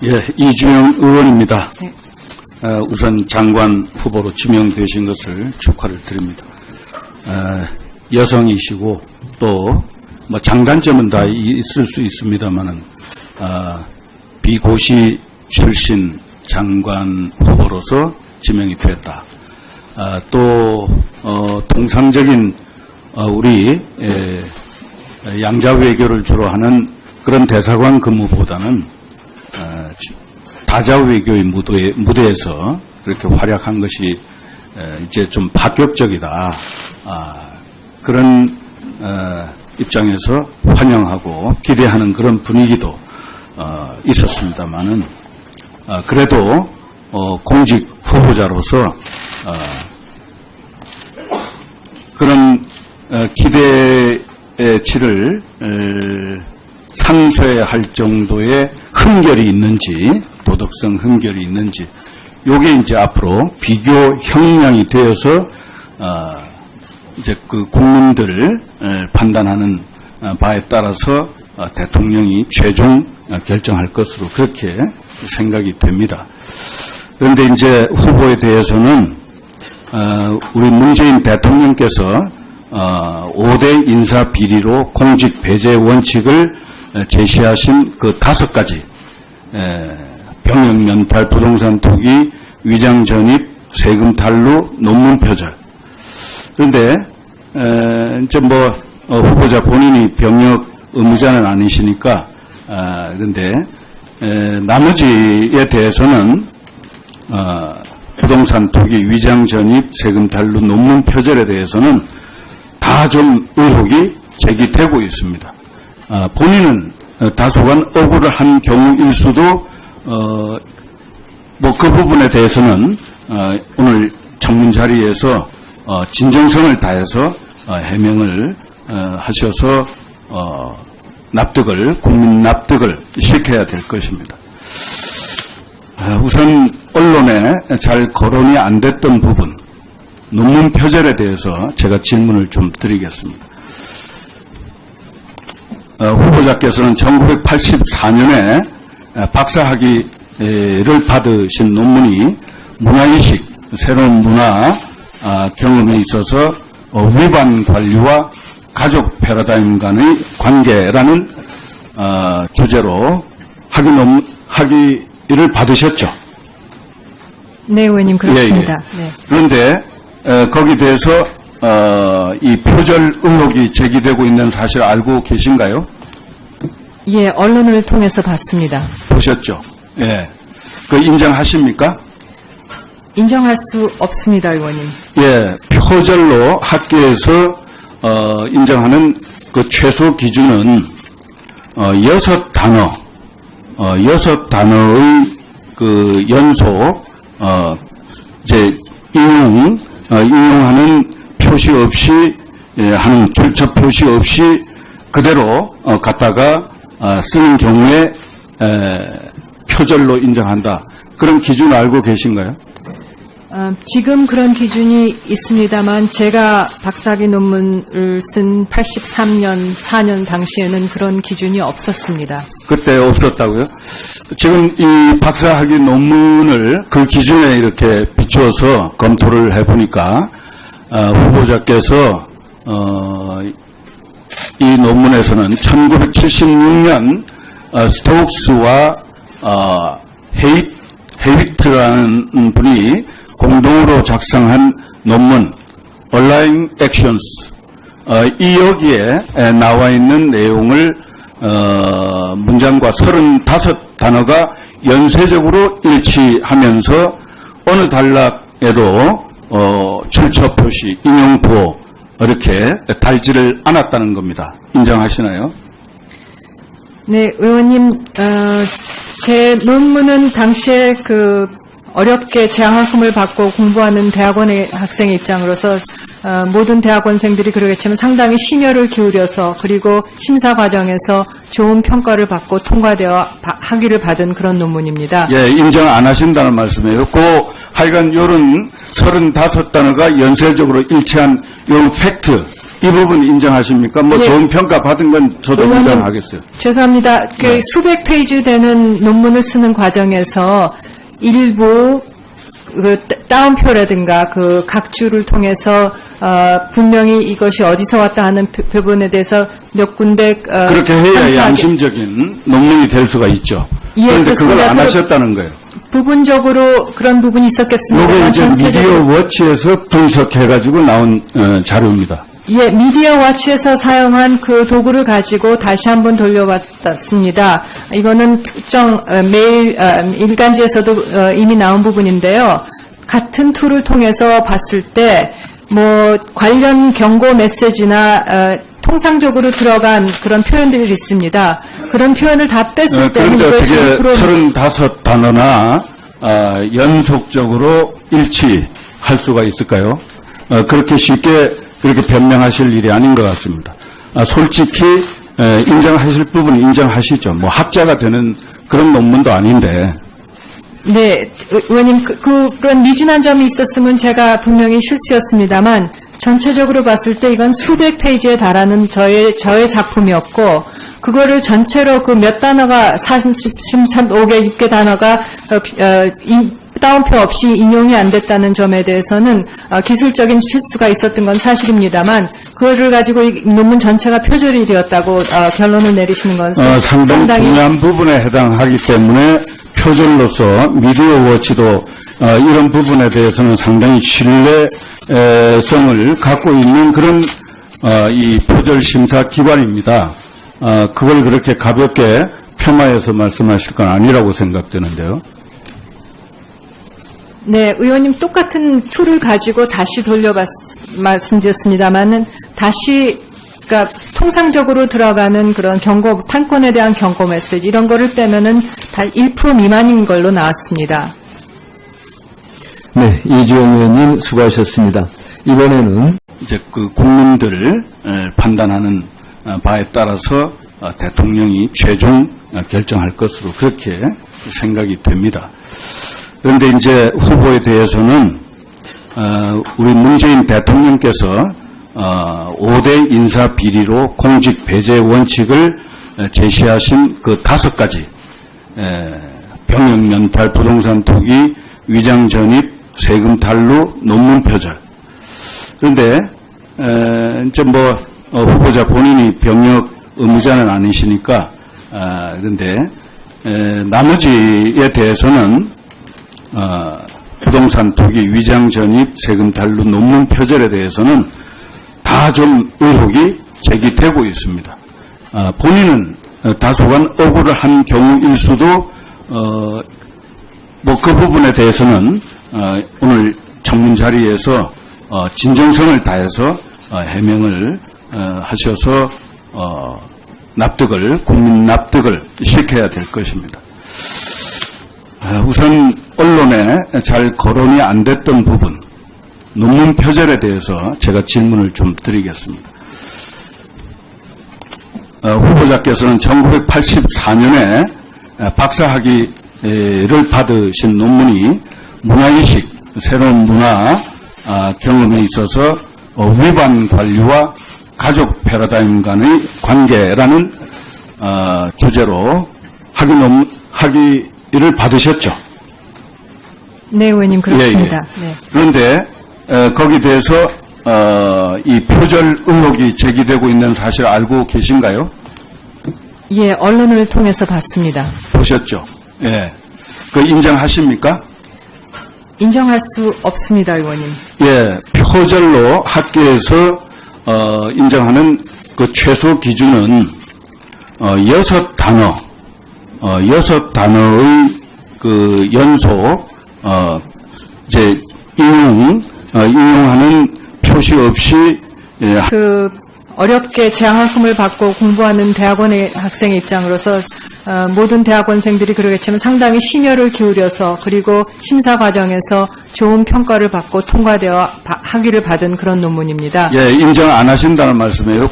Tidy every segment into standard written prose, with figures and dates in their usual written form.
예, 이주영 의원입니다. 네. 우선 장관 후보로 지명되신 것을 축하를 드립니다. 여성이시고 또 뭐 장단점은 다 있을 수 있습니다만은 비고시 출신 장관 후보로서 지명이 됐다. 또 통상적인 우리 양자 외교를 주로 하는 그런 대사관 근무보다는 다자 외교의 무대에서 그렇게 활약한 것이 이제 좀 파격적이다. 그런 입장에서 환영하고 기대하는 그런 분위기도 있었습니다만은 그래도 공직 후보자로서 그런 기대치를 상쇄할 정도의 흥결이 있는지, 도덕성 흥결이 있는지, 요게 이제 앞으로 비교 형량이 되어서 이제 그 국민들을 판단하는 바에 따라서 대통령이 최종 결정할 것으로 그렇게 생각이 됩니다. 그런데 이제 후보에 대해서는 우리 문재인 대통령께서 5대 인사 비리로 공직 배제 원칙을 제시하신 그 5가지 병역 면탈, 부동산 투기, 위장 전입, 세금 탈루, 논문 표절. 그런데 이제 뭐 후보자 본인이 병역 의무자는 아니시니까 그런데 나머지에 대해서는 부동산 투기, 위장 전입, 세금 탈루, 논문 표절에 대해서는 다 좀 의혹이 제기되고 있습니다. 본인은 다소간 억울을 한 경우일 수도 뭐 그 부분에 대해서는 오늘 청문 자리에서 진정성을 다해서 해명을 하셔서 국민 납득을 시켜야 될 것입니다. 우선 언론에 잘 거론이 안 됐던 부분, 논문 표절에 대해서 제가 질문을 좀 드리겠습니다. 후보자께서는 1984년에 박사학위를 받으신 논문이 문화의식, 새로운 문화 경험에 있어서 위반 관리와 가족 패러다임 간의 관계라는 주제로 학위를 받으셨죠? 네, 의원님, 그렇습니다. 예, 예. 네. 그런데 거기에 대해서 이 표절 의혹이 제기되고 있는 사실 알고 계신가요? 예, 언론을 통해서 봤습니다. 보셨죠? 예. 그 인정하십니까? 인정할 수 없습니다, 의원님. 예. 표절로 학계에서 인정하는 그 최소 기준은 6단어, 6단어의 그 연속 이제 인용하는 표시 없이 하는 출처 표시 없이 그대로 갖다가 쓰는 경우에 표절로 인정한다. 그런 기준 알고 계신가요? 지금 그런 기준이 있습니다만 제가 박사학위 논문을 쓴 83년, 4년 당시에는 그런 기준이 없었습니다. 그때 없었다고요? 지금 이 박사학위 논문을 그 기준에 이렇게 비추어서 검토를 해보니까 후보자께서 이 논문에서는 1976년 스토크스와 헤이트라는 분이 공동으로 작성한 논문 Aligning Actions 이 여기에 나와 있는 내용을 문장과 35단어가 연쇄적으로 일치하면서 어느 단락에도 출처 표시, 인용 부호 이렇게 달지를 않았다는 겁니다. 인정하시나요? 네, 의원님, 제 논문은 당시에 어렵게 장학금을 받고 공부하는 대학원의 학생의 입장으로서 모든 대학원생들이 그러겠지만 상당히 심혈을 기울여서 그리고 심사 과정에서 좋은 평가를 받고 통과되어 학위를 받은 그런 논문입니다. 예, 인정 안 하신다는 말씀이에요. 하여간 요런 35단어가 연쇄적으로 일치한 요 팩트, 이 부분 인정하십니까? 뭐 예. 좋은 평가 받은 건 저도 의원님, 인정하겠어요. 죄송합니다. 그 네. 수백 페이지 되는 논문을 쓰는 과정에서 일부 그 따옴표라든가 그 각주를 통해서 분명히 이것이 어디서 왔다 하는 부분에 대해서 몇 군데 그렇게 해야 감사하게- 양심적인 논문이 될 수가 있죠. 예, 그런데 그걸 그렇습니다. 안 그- 하셨다는 거예요. 부분적으로 그런 부분이 있었겠습니다. 이게 이제 전체적으로 미디어 워치에서 분석해가지고 나온 자료입니다. 예, 미디어 와치에서 사용한 그 도구를 가지고 다시 한번 돌려봤습니다. 이거는 특정 매일 일간지에서도 이미 나온 부분인데요. 같은 툴을 통해서 봤을 때 뭐 관련 경고 메시지나 통상적으로 들어간 그런 표현들이 있습니다. 그런 표현을 다 뺐을 때는 그런데 이것이 어떻게 100% 35단어나 연속적으로 일치할 수가 있을까요? 그렇게 쉽게 그렇게 변명하실 일이 아닌 것 같습니다. 솔직히 인정하실 부분 인정하시죠. 뭐 학자가 되는 그런 논문도 아닌데. 네, 의원님, 그런 미진한 점이 있었으면 제가 분명히 실수였습니다만, 전체적으로 봤을 때 이건 수백 페이지에 달하는 저의 작품이었고, 그거를 전체로 그 몇 단어가, 35개, 6개 단어가, 따옴표 없이 인용이 안 됐다는 점에 대해서는 기술적인 실수가 있었던 건 사실입니다만, 그거를 가지고 이 논문 전체가 표절이 되었다고 결론을 내리시는 것은 상당히 중요한 부분에 해당하기 때문에 표절로서 미디어 워치도 이런 부분에 대해서는 상당히 신뢰성을 갖고 있는 그런 이 표절 심사 기관입니다. 그걸 그렇게 가볍게 폄하해서 말씀하실 건 아니라고 생각되는데요. 네, 의원님 똑같은 툴을 가지고 다시 말씀드렸습니다만은 다시 그러니까 통상적으로 들어가는 그런 경고 판권에 대한 경고 메시지 이런 거를 빼면은 다 1% 미만인 걸로 나왔습니다. 네, 이주영 의원님 수고하셨습니다. 이번에는 이제 그 국민들 판단하는 바에 따라서 대통령이 최종 결정할 것으로 그렇게 생각이 됩니다. 그런데 이제 후보에 대해서는 우리 문재인 대통령께서 5대 인사 비리로 공직 배제 원칙을 제시하신 그 5가지 병역 연탈, 부동산 투기, 위장 전입, 세금 탈루, 논문 표절. 그런데 이제 뭐 후보자 본인이 병역 의무자는 아니시니까 그런데 나머지에 대해서는 부동산 투기, 위장 전입, 세금 탈루, 논문 표절에 대해서는 다 좀 의혹이 제기되고 있습니다. 본인은 다소간 억울을 한 경우일 수도 뭐 그 부분에 대해서는 오늘 청문 자리에서 진정성을 다해서 해명을 하셔서 국민 납득을 시켜야 될 것입니다. 우선 언론에 잘 거론이 안 됐던 부분, 논문 표절에 대해서 제가 질문을 좀 드리겠습니다. 후보자께서는 1984년에 박사학위를 받으신 논문이 문화의식, 새로운 문화 경험에 있어서 위반 관리와 가족 패러다임 간의 관계라는 주제로 학위를 받으셨죠. 네, 의원님 그렇습니다. 네. 그런데 거기에 대해서 이 표절 의혹이 제기되고 있는 사실 알고 계신가요? 예, 언론을 통해서 봤습니다. 보셨죠? 예. 그 인정하십니까? 인정할 수 없습니다, 의원님. 예. 표절로 학계에서 인정하는 그 최소 기준은 6단어, 6단어의 그 연속 이제 인용하는 표시 없이 그 어렵게 재학금을 받고 공부하는 대학원의 학생의 입장으로서 모든 대학원생들이 그러겠지만 상당히 심혈을 기울여서 그리고 심사 과정에서 좋은 평가를 받고 통과되어 학위를 받은 그런 논문입니다. 예, 인정 안 하신다는 말씀이에요.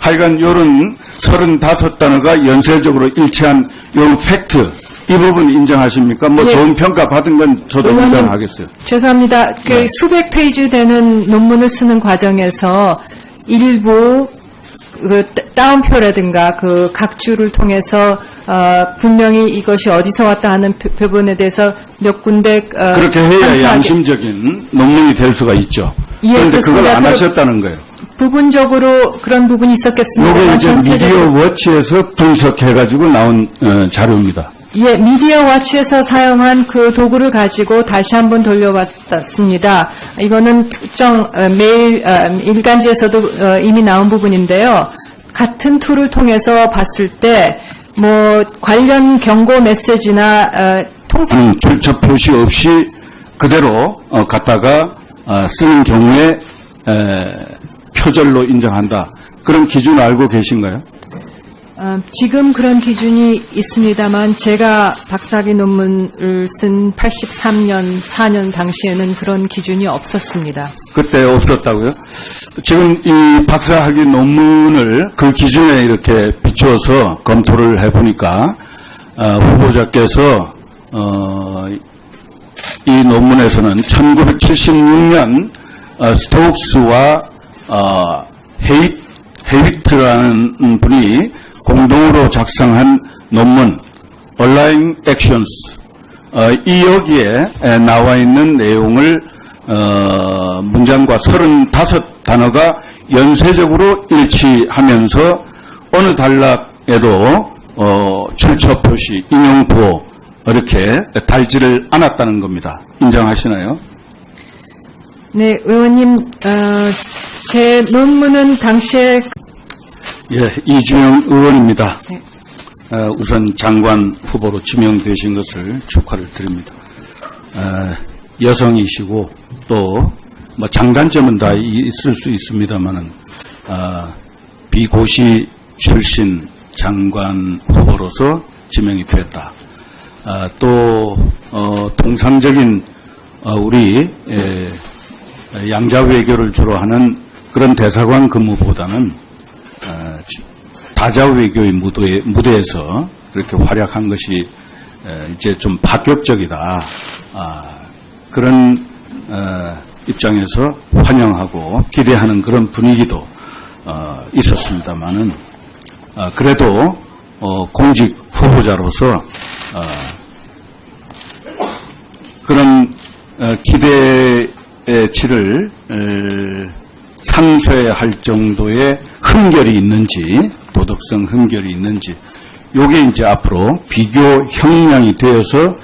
하여간 요런 35단어가 연쇄적으로 일치한 요 팩트 이 부분 인정하십니까? 뭐 예. 좋은 평가 받은 건 저도 의원님, 인정하겠어요. 죄송합니다. 네. 수백 페이지 되는 논문을 쓰는 과정에서 일부 그 다운표라든가 그 각주를 통해서 분명히 이것이 어디서 왔다 하는 부분에 대해서 몇 군데 그렇게 해야 감사하게- 양심적인 논문이 될 수가 있죠. 예, 그런데 그걸 그렇습니다. 안 하셨다는 거예요. 부분적으로 그런 부분이 이게 있었겠습니다만 이제 전체적으로 미디어 워치에서 분석해가지고 나온 자료입니다. 예, 미디어 와치에서 사용한 그 도구를 가지고 다시 한번 돌려봤습니다. 이거는 특정 매일 일간지에서도 이미 나온 부분인데요. 같은 툴을 통해서 봤을 때 뭐 관련 경고 메시지나 통상 출처 표시 없이 그대로 갖다가 쓰는 경우에 표절로 인정한다. 그런 기준 알고 계신가요? 지금 그런 기준이 있습니다만 제가 박사학위 논문을 쓴 83년, 4년 당시에는 그런 기준이 없었습니다. 그때 없었다고요? 지금 이 박사학위 논문을 그 기준에 이렇게 비추어서 검토를 해보니까 후보자께서 이 논문에서는 1976년 스토크스와 헤이비트라는 분이 공동으로 작성한 논문 Aligning Actions 이 여기에 나와 있는 내용을 문장과 35단어가 연쇄적으로 일치하면서 어느 단락에도 출처 표시, 인용 부호 이렇게 달지를 않았다는 겁니다. 인정하시나요? 네, 의원님, 제 논문은 당시에 예, 이주영 의원입니다. 네. 우선 장관 후보로 지명되신 것을 축하를 드립니다. 여성이시고 또 뭐 장단점은 다 있을 수 있습니다만은 비고시 출신 장관 후보로서 지명이 됐다. 또 통상적인 우리 양자 외교를 주로 하는 그런 대사관 근무보다는 다자 외교의 무대에서 그렇게 활약한 것이 이제 좀 파격적이다. 그런 입장에서 환영하고 기대하는 그런 분위기도 있었습니다만은 그래도 공직 후보자로서 그런 기대치를 상쇄할 정도의 흥결이 있는지, 도덕성 흥결이 있는지, 요게 이제 앞으로 비교 형량이 되어서